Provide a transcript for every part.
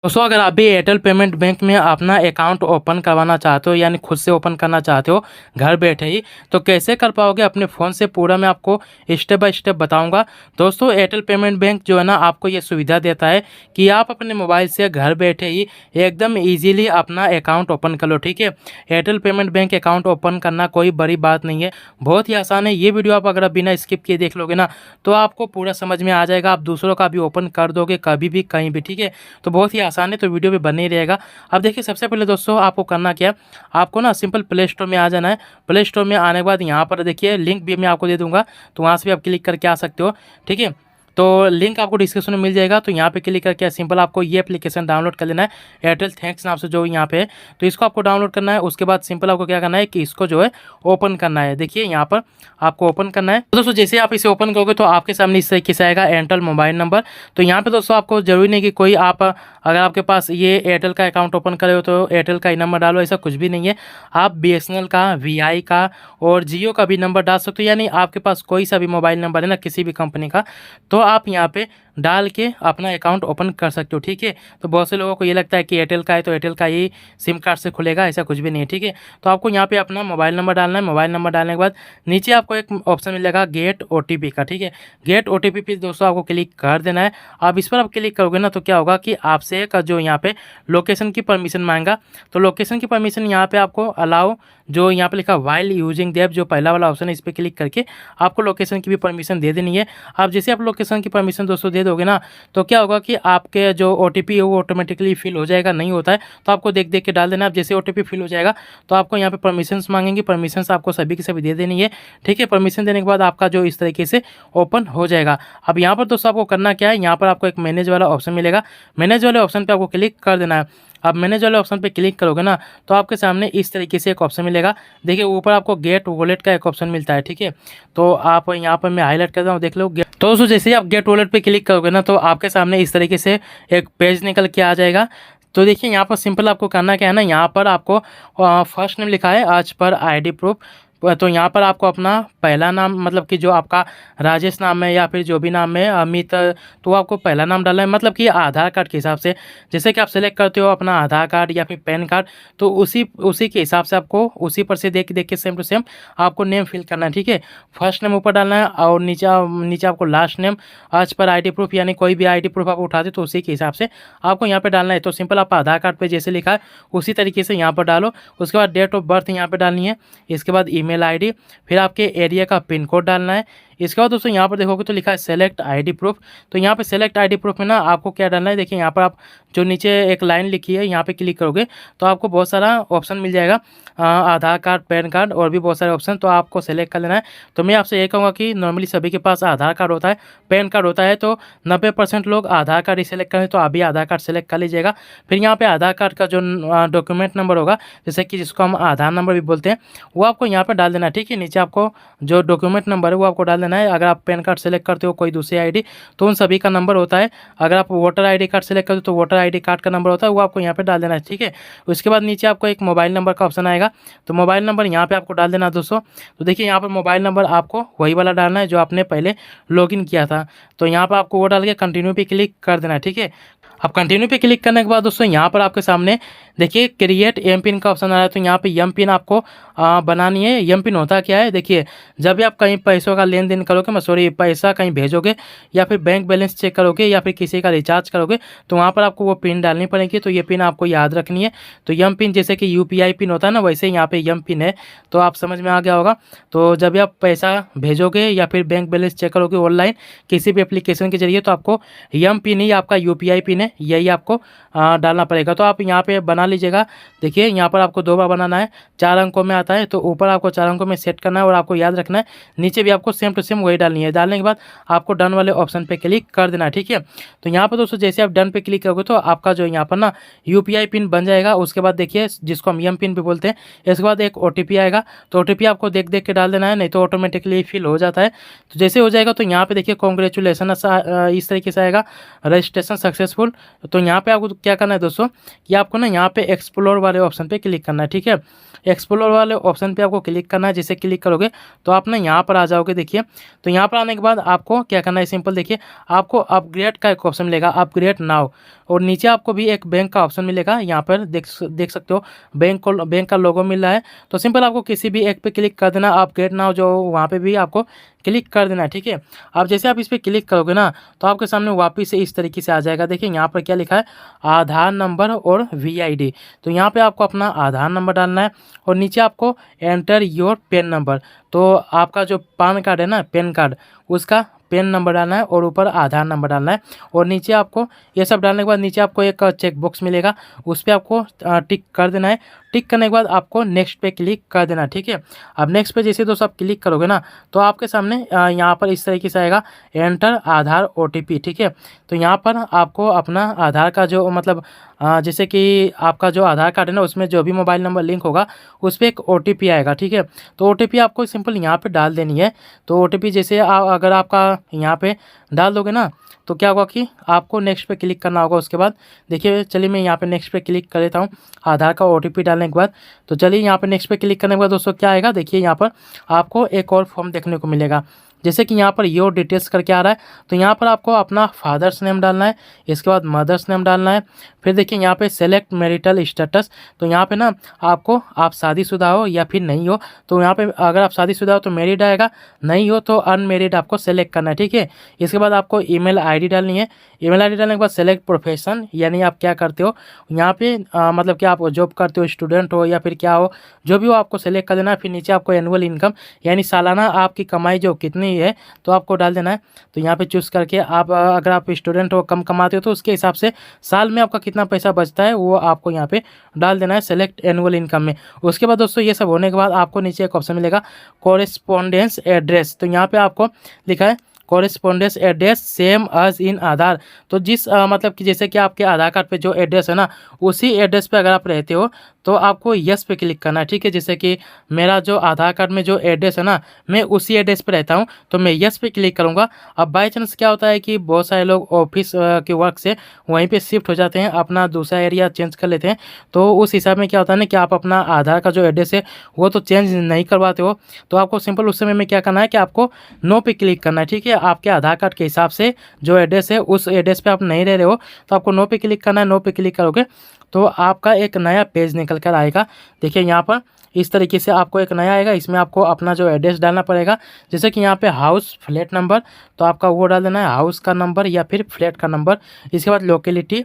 दोस्तों अगर आप भी एयरटेल पेमेंट बैंक में अपना अकाउंट ओपन करवाना चाहते हो यानी खुद से ओपन करना चाहते हो घर बैठे ही, तो कैसे कर पाओगे अपने फ़ोन से पूरा मैं आपको स्टेप बाय स्टेप बताऊंगा। दोस्तों एयरटेल पेमेंट बैंक जो है ना आपको ये सुविधा देता है कि आप अपने मोबाइल से घर बैठे ही एकदम ईजीली अपना अकाउंट ओपन कर लो। ठीक है, Airtel payment bank account open करना कोई बड़ी बात नहीं है, बहुत ही आसान है। ये वीडियो आप अगर बिना स्किप किए देख लोगे ना तो आपको पूरा समझ में आ जाएगा, आप दूसरों का भी ओपन कर दोगे कभी भी कहीं भी। ठीक है, तो बहुत ही आसान है, तो वीडियो भी बने ही रहेगा। अब देखिए सबसे पहले दोस्तों आपको करना क्या है, आपको ना सिंपल प्ले स्टोर में आ जाना है। प्ले स्टोर में आने के बाद यहाँ पर देखिए लिंक भी मैं आपको दे दूंगा, तो वहाँ से भी आप क्लिक करके आ सकते हो। ठीक है, तो लिंक आपको डिस्क्रिप्शन में मिल जाएगा, तो यहाँ पे क्लिक करके सिंपल आपको ये एप्लीकेशन डाउनलोड कर लेना है, एयरटेल थैंक्स नाम से जो यहाँ पे है, तो इसको आपको डाउनलोड करना है। उसके बाद सिंपल आपको क्या करना है कि इसको जो है ओपन करना है। देखिए यहाँ पर आपको ओपन करना है। तो दोस्तों जैसे आप इसे ओपन करोगे तो आपके सामने इस तरीके से आएगा एयरटेल मोबाइल नंबर। तो यहाँ पे दोस्तों आपको जरूरी नहीं कि कोई आप अगर आपके पास ये एयरटेल का अकाउंट ओपन करे हो तो एयरटेल का ही नंबर डालो, ऐसा कुछ भी नहीं है। आप BSNL का, VI का और जियो का भी नंबर डाल सकते हो, यानी आपके पास कोई सा भी मोबाइल नंबर है ना किसी भी कंपनी का, तो आप यहाँ पे डाल के अपना अकाउंट ओपन कर सकते हो। ठीक है, तो बहुत से लोगों को ये लगता है कि एयरटेल का है तो एयरटेल का ही सिम कार्ड से खुलेगा, ऐसा कुछ भी नहीं है। ठीक है, तो आपको यहाँ पे अपना मोबाइल नंबर डालना है। मोबाइल नंबर डालने के बाद नीचे आपको एक ऑप्शन मिलेगा गेट OTP का। ठीक है, गेट OTP पे दोस्तों आपको क्लिक कर देना है। अब इस पर आप क्लिक करोगे ना तो क्या होगा कि आपसे का जो यहाँ पे लोकेशन की परमिशन मांगा, तो लोकेशन की परमिशन यहाँ पे आपको अलाउ, जो यहाँ पे लिखा वाइल यूजिंग द ऐप, जो पहला वाला ऑप्शन है, इस पर क्लिक करके आपको लोकेशन की भी परमिशन दे देनी है। अब जैसे आप लोकेशन की परमिशन दोस्तों दे दोगे ना तो क्या होगा कि आपके जो OTP है वो ऑटोमेटिकली फिल हो जाएगा। नहीं होता है तो आपको देख देख के डाल देना। आप जैसे OTP फिल हो जाएगा तो आपको यहाँ पे परमिशंस मांगेंगे, परमिशंस आपको सभी की सभी दे देनी है। ठीक है, परमिशन देने के बाद आपका जो इस तरीके से ओपन हो जाएगा। अब यहाँ पर दोस्तों आपको करना क्या है, यहाँ पर आपको एक मैनेज वाला ऑप्शन मिलेगा, मैनेज वाले ऑप्शन पर आपको क्लिक कर देना है। अब मैनेज वाले ऑप्शन पे क्लिक करोगे ना तो आपके सामने इस तरीके से एक ऑप्शन मिलेगा। देखिए ऊपर आपको गेट वॉलेट का एक ऑप्शन मिलता है। ठीक है, तो आप यहाँ पर मैं हाईलाइट कर रहा हूँ, देख लो। तो दोस्तों जैसे ही आप गेट वॉलेट पे क्लिक करोगे ना तो आपके सामने इस तरीके से एक पेज निकल के आ जाएगा। तो देखिए यहाँ पर सिंपल आपको करना क्या है ना, यहाँ पर आपको फर्स्ट नेम लिखा है आज पर ID प्रूफ, तो यहाँ पर आपको अपना पहला नाम, मतलब कि जो आपका राजेश नाम है या फिर जो भी नाम है अमित, तो आपको पहला नाम डालना है, मतलब कि आधार कार्ड के हिसाब से। जैसे कि आप सेलेक्ट करते हो अपना आधार कार्ड या फिर पैन कार्ड, तो उसी के हिसाब से आपको उसी पर से देख देख के सेम टू सेम आपको नेम फिल करना है। ठीक है, फर्स्ट नेम ऊपर डालना है और नीचे आपको लास्ट नेम आज पर ID प्रूफ, यानी कोई भी ID प्रूफ आप उठाते तो उसी के हिसाब से आपको यहाँ पर डालना है। तो सिंपल आप आधार कार्ड पर जैसे लिखा है उसी तरीके से यहाँ पर डालो। उसके बाद डेट ऑफ बर्थ यहाँ पर डालनी है, इसके बाद ईमेल ID, फिर आपके एरिया का पिन कोड डालना है। इसके बाद दोस्तों यहाँ पर देखोगे तो लिखा है सेलेक्ट ID प्रूफ, तो यहाँ पे सेलेक्ट ID प्रूफ में ना आपको क्या डालना है, देखिए यहाँ पर आप जो नीचे एक लाइन लिखी है यहाँ पे क्लिक करोगे तो आपको बहुत सारा ऑप्शन मिल जाएगा, आधार कार्ड, पैन कार्ड और भी बहुत सारे ऑप्शन, तो आपको सेलेक्ट कर लेना है। तो मैं आपसे ये कहूँगा कि नॉर्मली सभी के पास आधार कार्ड होता है, पैन कार्ड होता है, तो 90% लोग आधार कार्ड ही सेलेक्ट करें, तो आप भी आधार कार्ड सेलेक्ट कर लीजिएगा। फिर यहाँ पे आधार कार्ड का जो डॉक्यूमेंट नंबर होगा, जैसे कि जिसको हम आधार नंबर भी बोलते हैं, वो आपको यहाँ पर डाल देना है। ठीक है, नीचे आपको जो डॉक्यूमेंट नंबर है वो आपको डाल देना है। अगर आप पैन कार्ड सेलेक्ट करते हो कोई दूसरी ID तो उन सभी का नंबर होता है। अगर आप वोटर ID कार्ड सेलेक्ट करते हो तो वोटर ID कार्ड का नंबर होता है, वो आपको यहाँ पे डाल देना है। ठीक है, उसके बाद नीचे आपको एक मोबाइल नंबर का ऑप्शन आएगा, तो मोबाइल नंबर यहाँ पे आपको डाल देना है दोस्तों। तो देखिए यहाँ पर मोबाइल नंबर आपको वही वाला डालना है जो आपने पहले लॉगिन किया था, तो यहाँ पर आपको वो डाल के कंटिन्यू पे क्लिक कर देना है। ठीक है, अब कंटिन्यू पे क्लिक करने के बाद दोस्तों यहाँ पर आपके सामने देखिए क्रिएट MPIN का ऑप्शन आ रहा है, तो यहाँ पे MPIN आपको बनानी है। MPIN होता क्या है, देखिए जब भी आप कहीं पैसों का लेन देन करोगे, पैसा कहीं भेजोगे या फिर बैंक बैलेंस चेक करोगे या फिर किसी का रिचार्ज करोगे, तो वहाँ पर आपको वो पिन डालनी पड़ेगी। तो ये पिन आपको याद रखनी है। तो MPIN जैसे कि UPI पिन होता है ना, वैसे ही यहाँ पे MPIN है, तो आप समझ में आ गया होगा। तो जब भी आप पैसा भेजोगे या फिर बैंक बैलेंस चेक करोगे ऑनलाइन किसी भी एप्लीकेशन के जरिए, तो आपको MPIN ही आपका UPI पिन है, यही आपको डालना पड़ेगा। तो आप यहाँ पे बना लीजिएगा। देखिए यहाँ पर आपको 2 बार बनाना है, 4 अंकों में आता है, तो ऊपर आपको 4 अंकों में सेट करना है और आपको याद रखना है। नीचे भी आपको सेम टू सेम वही डालनी है। डालने के बाद आपको डन वाले ऑप्शन पे क्लिक कर देना है। ठीक है, तो यहाँ पर दोस्तों जैसे आप डन पे क्लिक करोगे तो आपका जो यहाँ पर ना UPI पिन बन जाएगा। उसके बाद देखिए जिसको हम MPIN भी बोलते हैं, इसके बाद एक OTP आएगा, तो OTP आपको देख देख के डाल देना है, नहीं तो ऑटोमेटिकली फिल हो जाता है। तो जैसे हो जाएगा तो यहाँ पे देखिए कॉन्ग्रेचुलेसन इस तरीके से आएगा, रजिस्ट्रेशन सक्सेसफुल। तो यहाँ पे आपको क्या करना है दोस्तों कि आपको ना यहाँ पे एक्सप्लोर वाले ऑप्शन पे क्लिक करना है। ठीक है, एक्सप्लोर वाले ऑप्शन पे आपको क्लिक करना है। जैसे क्लिक करोगे तो आप ना यहाँ पर आ जाओगे। देखिए, तो यहाँ पर आने के बाद आपको क्या करना है, सिंपल देखिए, आपको अपग्रेड का एक ऑप्शन मिलेगा, अपग्रेड नाउ, और नीचे आपको भी एक बैंक का ऑप्शन मिलेगा। यहाँ पर देख सकते हो बैंक का लोगो मिल रहा है। तो सिंपल आपको किसी भी एक पे क्लिक कर देना, अपग्रेड नाउ जो वहाँ पे भी आपको क्लिक कर देना है। ठीक है, अब जैसे आप इस पर क्लिक करोगे ना तो आपके सामने वापस से इस तरीके से आ जाएगा। देखिए यहाँ पर क्या लिखा है, आधार नंबर और VID। तो यहाँ पे आपको अपना आधार नंबर डालना है और नीचे आपको एंटर योर पेन नंबर, तो आपका जो पान कार्ड है ना, पेन कार्ड, उसका पेन नंबर डालना है और ऊपर आधार नंबर डालना है। और नीचे आपको ये सब डालने के बाद नीचे आपको एक चेक बॉक्स मिलेगा, उस पर आपको टिक कर देना है। टिक करने के बाद आपको नेक्स्ट पे क्लिक कर देना। ठीक है, अब नेक्स्ट पे जैसे दोस्तों आप क्लिक करोगे ना तो आपके सामने यहाँ पर इस तरीके से आएगा, एंटर आधार OTP। ठीक है, तो यहाँ पर आपको अपना आधार का जो मतलब जैसे कि आपका जो आधार कार्ड है ना उसमें जो भी मोबाइल नंबर लिंक होगा उस पर एक OTP आएगा। ठीक है, तो OTP आपको सिंपल यहाँ पे डाल देनी है। तो OTP जैसे अगर आपका यहाँ पे डाल दोगे ना तो क्या होगा कि आपको नेक्स्ट पे क्लिक करना होगा। उसके बाद देखिए, चलिए मैं यहाँ पे नेक्स्ट पे क्लिक कर लेता हूँ आधार का OTP डालने के बाद। तो चलिए यहाँ पे नेक्स्ट पे क्लिक करने के बाद दोस्तों क्या आएगा, देखिए यहाँ पर आपको एक और फॉर्म देखने को मिलेगा। जैसे कि यहाँ पर योर डिटेल्स करके आ रहा है, तो यहाँ पर आपको अपना फादर्स नेम डालना है, इसके बाद मदर्स नेम डालना है। फिर देखिए यहाँ पे सेलेक्ट मैरिटल स्टेटस, तो यहाँ पे ना आपको आप शादीशुदा हो या फिर नहीं हो, तो यहाँ पे अगर आप शादीशुदा हो तो मैरिड आएगा, नहीं हो तो अनमेरिड आपको सेलेक्ट करना है। ठीक है, इसके बाद आपको ईमेल आईडी डालनी है। ईमेल आईडी डालने के बाद सेलेक्ट प्रोफेशन, यानी आप क्या करते हो यहाँ पे मतलब कि आप जॉब करते हो, स्टूडेंट हो या फिर क्या हो, जो भी हो आपको सेलेक्ट कर देना है। फिर नीचे आपको एनुअल इनकम यानी सालाना आपकी कमाई जो कितनी है तो आपको डाल देना है। तो यहाँ पे चूज़ करके आप अगर आप स्टूडेंट हो, कम कमाते हो, तो उसके हिसाब से साल में आपका कितना पैसा बचता है वो आपको यहाँ पे डाल देना है सेलेक्ट एनुअल इनकम में। उसके बाद दोस्तों ये सब होने के बाद आपको नीचे एक ऑप्शन मिलेगा कॉरेस्पॉन्डेंस एड्रेस, तो यहाँ पे आपको लिखा है correspondence address same as in Aadhaar. तो जिस मतलब कि जैसे कि आपके आधार कार्ड पे जो एड्रेस है ना उसी एड्रेस पे अगर आप रहते हो तो आपको यस पे क्लिक करना है। ठीक है, जैसे कि मेरा जो आधार कार्ड में जो एड्रेस है ना मैं उसी एड्रेस पे रहता हूँ तो मैं यस पे क्लिक करूँगा। अब बाई चांस क्या होता है कि बहुत सारे लोग ऑफिस के वर्क से वहीं पे शिफ्ट हो जाते हैं, अपना दूसरा एरिया चेंज कर लेते हैं, तो उस हिसाब में क्या होता है ना कि आप अपना आधार का जो एड्रेस है वो तो चेंज नहीं करवाते हो, तो आपको सिंपल उस समय में क्या करना है कि आपको नो पे क्लिक करना है। ठीक है, आपके आधार कार्ड के हिसाब से जो एड्रेस है उस एड्रेस पे आप नहीं रह रहे हो तो आपको नो पे क्लिक करना है। नो पे क्लिक करोगे तो आपका एक नया पेज निकल कर आएगा। देखिए यहाँ पर इस तरीके से आपको एक नया आएगा, इसमें आपको अपना जो एड्रेस डालना पड़ेगा। जैसे कि यहाँ पे हाउस फ्लैट नंबर, तो आपका वो डाल देना है, हाउस का नंबर या फिर फ्लैट का नंबर। इसके बाद लोकेलिटी,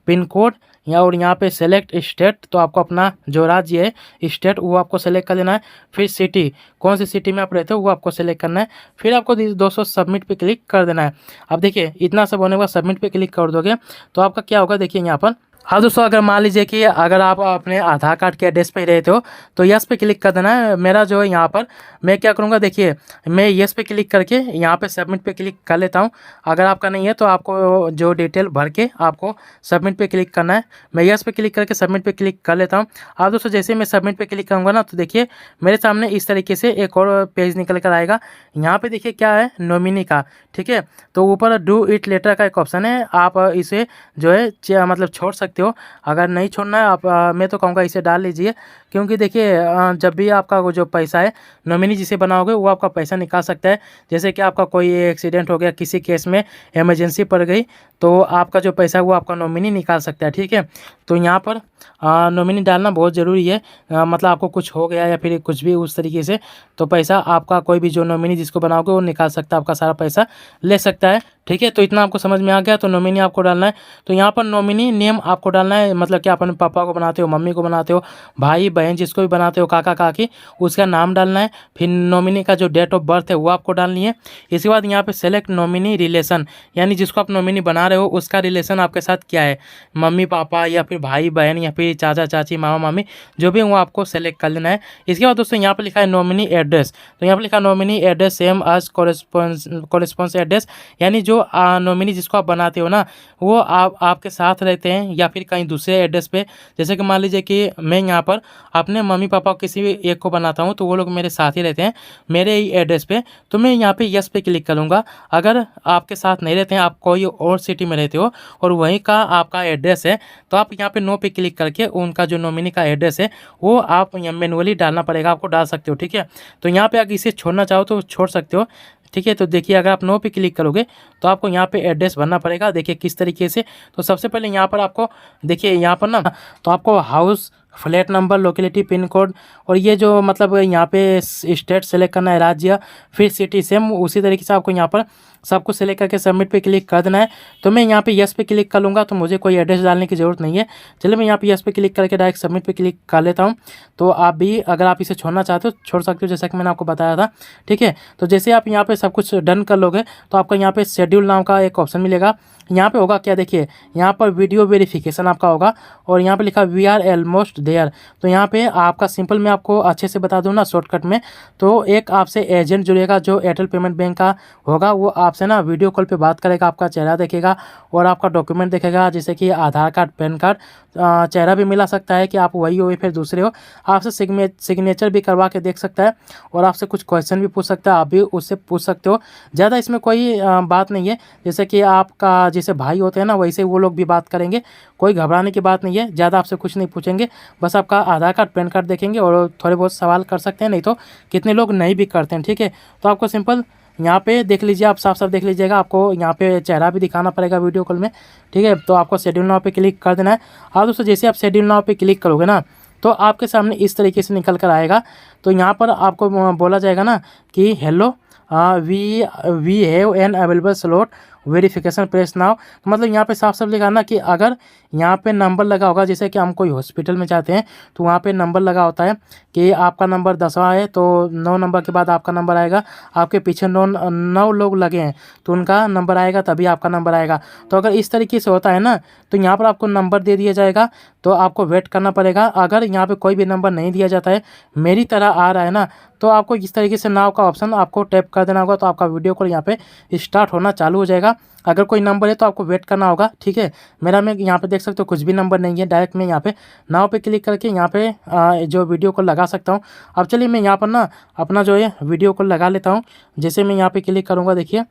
पिन कोड और यहाँ पे सेलेक्ट स्टेट, तो आपको अपना जो राज्य है स्टेट वो आपको सेलेक्ट कर देना है। फिर सिटी, कौन सी सिटी में आप रहते हो वो आपको सेलेक्ट करना है। फिर आपको दोस्तों सबमिट पे क्लिक कर देना है। अब देखिए इतना सब होने के बाद सबमिट पे क्लिक कर दोगे तो आपका क्या होगा, देखिए यहाँ पर। हाँ दोस्तों, अगर मान लीजिए कि अगर आप अपने आधार कार्ड के एड्रेस पे ही रहते हो तो यस पे क्लिक कर देना है। मेरा जो है यहाँ पर मैं क्या करूँगा, देखिए मैं यस पे क्लिक करके यहाँ पे सबमिट पे क्लिक कर लेता हूँ। अगर आपका नहीं है तो आपको जो डिटेल भर के आपको सबमिट पे क्लिक करना है। मैं यस पे क्लिक करके सबमिट पे क्लिक कर लेता हूँ। अब दोस्तों जैसे मैं सबमिट पे क्लिक करूँगा ना तो देखिए मेरे सामने इस तरीके से एक और पेज निकल कर आएगा। यहाँ पर देखिए क्या है, नॉमिनी का। ठीक है, तो ऊपर डू इट लेटर का एक ऑप्शन है, आप इसे जो है मतलब छोड़ सकते हो। अगर नहीं छोड़ना है आप मैं तो कहूँगा इसे डाल लीजिए, क्योंकि देखिए जब भी आपका वो जो पैसा है नॉमिनी जिसे बनाओगे वो आपका पैसा निकाल सकता है। जैसे कि आपका कोई एक्सीडेंट हो गया, किसी केस में इमरजेंसी पड़ गई तो आपका जो पैसा है वो आपका नॉमिनी निकाल सकता है। ठीक है, तो यहाँ पर नॉमिनी डालना बहुत ज़रूरी है। मतलब आपको कुछ हो गया या फिर कुछ भी उस तरीके से तो पैसा आपका कोई भी जो नॉमिनी जिसको बनाओगे वो निकाल सकता है, आपका सारा पैसा ले सकता है। ठीक है, तो इतना आपको समझ में आ गया। तो नॉमिनी आपको डालना है, तो यहाँ पर नॉमिनी नेम आपको डालना है, मतलब कि अपने पापा को बनाते हो, मम्मी को बनाते हो, भाई बहन जिसको भी बनाते हो, काका काकी, उसका नाम डालना है। फिर नॉमिनी का जो डेट ऑफ बर्थ है वो आपको डालनी है। इसके बाद यहाँ पे सेलेक्ट नॉमिनी रिलेशन, यानी जिसको आप नॉमिनी बना रहे हो उसका रिलेशन आपके साथ क्या है, मम्मी पापा या फिर भाई बहन या फिर चाचा चाची मामा मामी जो भी वो आपको सेलेक्ट कर लेना है। इसके बाद दोस्तों यहाँ पर लिखा है नॉमिनी एड्रेस, तो यहाँ पर लिखा nominee address same as correspondence address, यानी जो नॉमिनी जिसको आप बनाते हो ना वो आपके साथ रहते हैं या फिर कहीं दूसरे एड्रेस पे। जैसे कि मान लीजिए कि मैं यहाँ पर अपने मम्मी पापा किसी भी एक को बनाता हूँ तो वो लोग मेरे साथ ही रहते हैं मेरे ही एड्रेस पे, तो मैं यहाँ पे यस पे क्लिक करूँगा। अगर आपके साथ नहीं रहते हैं, आप कोई और सिटी में रहते हो और वहीं का आपका एड्रेस है, तो आप यहाँ पे नो पे क्लिक करके उनका जो नॉमिनी का एड्रेस है वो आप मैनुअली डालना पड़ेगा, आपको डाल सकते हो। ठीक है, तो यहाँ पे अगर इसे छोड़ना चाहो तो छोड़ सकते हो। ठीक है, तो देखिए अगर आप नो पे क्लिक करोगे तो आपको यहाँ पे एड्रेस भरना पड़ेगा। देखिए किस तरीके से, तो सबसे पहले यहाँ पर आपको देखिए यहाँ पर ना, तो आपको house, flat number, locality, pin code और ये जो मतलब यहाँ पे स्टेट सेलेक्ट करना है, राज्य, फिर सिटी, सेम उसी तरीके से आपको यहाँ पर सब कुछ सेलेक्ट करके सबमिट पे क्लिक कर देना है। तो मैं यहाँ पे यस पे क्लिक कर लूँगा, तो मुझे कोई एड्रेस डालने की ज़रूरत नहीं है। चलिए मैं यहाँ पे यस पे क्लिक करके डायरेक्ट सबमिट पे क्लिक कर लेता हूँ। तो आप भी अगर आप इसे छोड़ना चाहते हो छोड़ सकते हो, जैसा कि मैंने आपको बताया था। ठीक है, तो जैसे आप यहाँ पे सब कुछ डन कर लोगे तो आपका यहाँ पे शेड्यूल नाम का एक ऑप्शन मिलेगा। यहाँ पे होगा क्या, देखिए यहाँ पर वीडियो वेरिफिकेशन आपका होगा और यहाँ पे लिखा वी आर ऑलमोस्ट देयर। तो यहाँ पे आपका सिंपल मैं आपको अच्छे से बता दूँ ना शॉर्टकट में, तो एक आपसे एजेंट जुड़ेगा जो एयरटेल पेमेंट बैंक का होगा। वो आपसे ना वीडियो कॉल पे बात करेगा, आपका चेहरा देखेगा और आपका डॉक्यूमेंट देखेगा, जैसे कि आधार कार्ड, पैन कार्ड, चेहरा भी मिला सकता है कि आप वही हो या फिर दूसरे हो। आपसे सिग्नेचर भी करवा के देख सकता है और आपसे कुछ क्वेश्चन भी पूछ सकता है, आप भी उससे पूछ सकते हो। ज़्यादा इसमें कोई बात नहीं है, जैसे कि आपका जैसे भाई होते हैं ना वैसे वो लोग भी बात करेंगे, कोई घबराने की बात नहीं है। ज़्यादा आपसे कुछ नहीं पूछेंगे, बस आपका आधार कार्ड, पैन कार्ड देखेंगे और थोड़े बहुत सवाल कर सकते हैं, नहीं तो कितने लोग नहीं भी करते हैं। ठीक है, तो आपको सिंपल यहाँ पे देख लीजिए, आप साफ साफ देख लीजिएगा, आपको यहाँ पे चेहरा भी दिखाना पड़ेगा वीडियो कॉल में। ठीक है, तो आपको शेड्यूल नाउ पे क्लिक कर देना है। हाँ दोस्तों, जैसे आप शेड्यूल नाउ पे क्लिक करोगे ना तो आपके सामने इस तरीके से निकल कर आएगा। तो यहाँ पर आपको बोला जाएगा ना कि hello we have an available slot verification press now. मतलब यहाँ पे साफ साफ लिखा ना कि अगर यहाँ पे नंबर लगा होगा, जैसे कि हम कोई हॉस्पिटल में जाते हैं तो वहाँ पे नंबर लगा होता है कि आपका नंबर 10वां है, तो 9 नंबर के बाद आपका नंबर आएगा। आपके पीछे 9 लोग लगे हैं तो उनका नंबर आएगा, तभी आपका नंबर आएगा। तो अगर इस तरीके से होता है ना तो यहाँ पर आपको नंबर दे दिया जाएगा, तो आपको वेट करना पड़ेगा। अगर यहाँ पे कोई भी नंबर नहीं दिया जाता है, मेरी तरह आ रहा है ना, तो आपको इस तरीके से नाउ का ऑप्शन आपको टैप कर देना होगा, तो आपका वीडियो कॉल यहाँ पे स्टार्ट होना चालू हो जाएगा। अगर कोई नंबर है तो आपको वेट करना होगा। ठीक है, मेरा में यहाँ पे देख सकते हो कुछ भी नंबर नहीं है, डायरेक्ट मैं यहाँ पे नाउ पे क्लिक करके यहाँ पे जो वीडियो कॉल लगा सकता हूँ। अब चलिए मैं यहाँ पर ना अपना जो है वीडियो कॉल लगा लेता हूँ। जैसे मैं यहाँ पे क्लिक करूँगा, देखिए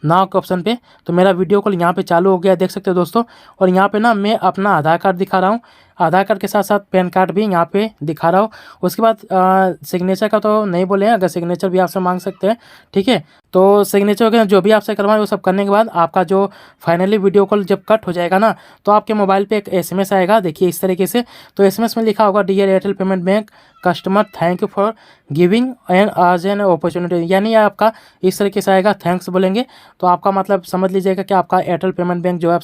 नाउ के ऑप्शन पे, तो मेरा वीडियो कॉल यहाँ पे चालू हो गया, देख सकते हो दोस्तों। और यहाँ पे ना मैं अपना आधार कार्ड दिखा रहा हूँ, आधार कार्ड के साथ साथ पैन कार्ड भी यहाँ पे दिखा रहा हूँ। उसके बाद सिग्नेचर का तो नहीं बोले हैं, अगर सिग्नेचर भी आपसे मांग सकते हैं। ठीक है, तो सिग्नेचर वगैरह जो भी आपसे करवाएं वो सब करने के बाद आपका जो फाइनली वीडियो कॉल जब कट हो जाएगा ना, तो आपके मोबाइल पे एक एसएमएस आएगा, देखिए इस तरीके से। तो एसएमएस में लिखा होगा dear Airtel payment bank customer, thank you for giving an आज एन अपॉर्चुनिटी, यानी आपका इस तरीके से आएगा, थैंक्स बोलेंगे। तो आपका मतलब समझ लीजिएगा कि आपका एयरटेल पेमेंट बैंक जो है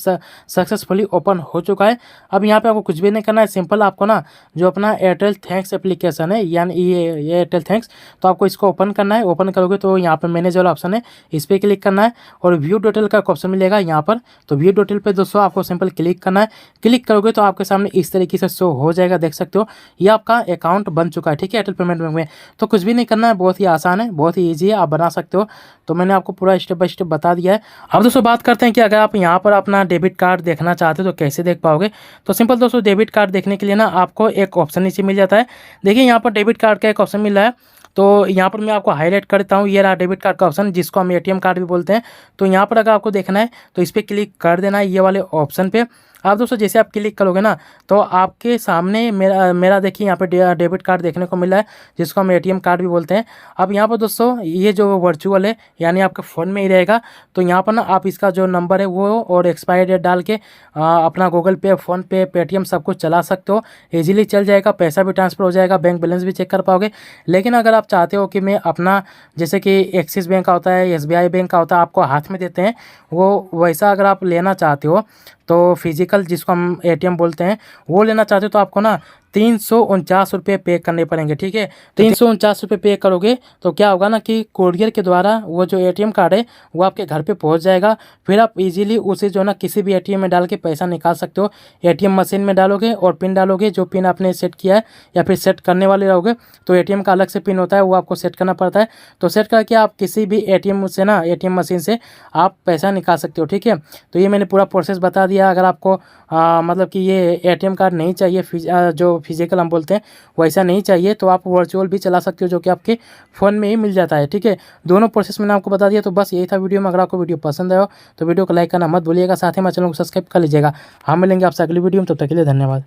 सक्सेसफुली ओपन हो चुका है। अब यहाँ पे आपको कुछ भी नहीं करना है, सिंपल आपको ना जो अपना एयरटेल थैंक्स एप्लीकेशन है, यानी ये एयरटेल थैंक्स, तो आपको इसको ओपन करना है। ओपन करोगे तो यहाँ पे मैनेज वाला ऑप्शन है, इस पर क्लिक करना है और व्यू डिटेल का ऑप्शन मिलेगा यहाँ पर। तो व्यू डिटेल पे दोस्तों आपको सिंपल क्लिक करना है। क्लिक करोगे तो आपके सामने इस तरीके से शो हो जाएगा, देख सकते हो ये आपका अकाउंट बन चुका है। ठीक है, एयरटेल पेमेंट बैंक में तो कुछ भी नहीं करना है, बहुत ही आसान है, बहुत ही ईजी है, आप बना सकते हो। तो मैंने आपको पूरा स्टेप बाय स्टेप बता दिया है। अब दोस्तों बात करते हैं कि अगर आप यहाँ पर अपना डेबिट कार्ड देखना चाहते हो तो कैसे देख पाओगे। तो सिंपल दोस्तों, डेबिट कार्ड देखने के लिए ना आपको एक ऑप्शन नीचे मिल जाता है। देखिए यहाँ पर डेबिट कार्ड का एक ऑप्शन मिल रहा है, तो यहाँ पर मैं आपको हाईलाइट करता हूँ। ये रहा डेबिट कार्ड का ऑप्शन, जिसको हम एटीएम कार्ड भी बोलते हैं। तो यहाँ पर अगर आपको देखना है तो इस पर क्लिक कर देना है, ये वाले ऑप्शन पे। आप दोस्तों जैसे आप क्लिक करोगे ना तो आपके सामने मेरा देखिए यहाँ पे डेबिट कार्ड देखने को मिला है, जिसको हम एटीएम कार्ड भी बोलते हैं। अब यहाँ पर दोस्तों ये जो वर्चुअल है, यानी आपके फ़ोन में ही रहेगा। तो यहाँ पर ना आप इसका जो नंबर है वो और एक्सपायरी डेट डाल के अपना गूगल पे, फ़ोन पे, पेटीएम सब कुछ चला सकते हो, ईजिली चल जाएगा, पैसा भी ट्रांसफ़र हो जाएगा, बैंक बैलेंस भी चेक कर पाओगे। लेकिन अगर आप चाहते हो कि मैं अपना जैसे कि एक्सिस बैंक का होता है, एसबीआई बैंक का होता है, आपको हाथ में देते हैं, वो वैसा अगर आप लेना चाहते हो तो फिजिकल, जिसको हम एटीएम बोलते हैं, वो लेना चाहते हो तो आपको ना 349 रुपये पे करने पड़ेंगे। ठीक है, 349 रुपये पे करोगे तो क्या होगा ना कि कोरियर के द्वारा वो जो एटीएम कार्ड है वो आपके घर पे पहुंच जाएगा। फिर आप इजीली उसे जो है ना किसी भी एटीएम में डाल के पैसा निकाल सकते हो। एटीएम मशीन में डालोगे और पिन डालोगे, जो पिन आपने सेट किया है या फिर सेट करने वाले रहोगे, तो एटीएम का अलग से पिन होता है, वो आपको सेट करना पड़ता है। तो सेट करके आप किसी भी एटीएम से ना, एटीएम मशीन से आप पैसा निकाल सकते हो। ठीक है, तो ये मैंने पूरा प्रोसेस बता दिया। अगर आपको मतलब कि ये एटीएम कार्ड नहीं चाहिए, जो फिजिकल हम बोलते हैं, वैसा नहीं चाहिए तो आप वर्चुअल भी चला सकते हो, जो कि आपके फ़ोन में ही मिल जाता है। ठीक है, दोनों प्रोसेस मैंने आपको बता दिया। तो बस यही था वीडियो में। अगर आपको वीडियो पसंद आया हो तो वीडियो को लाइक करना मत भूलिएगा, साथ ही हमारे चैनल को सब्सक्राइब कर लीजिएगा। हम मिलेंगे आपसे अगली वीडियो में, तब तक के लिए धन्यवाद।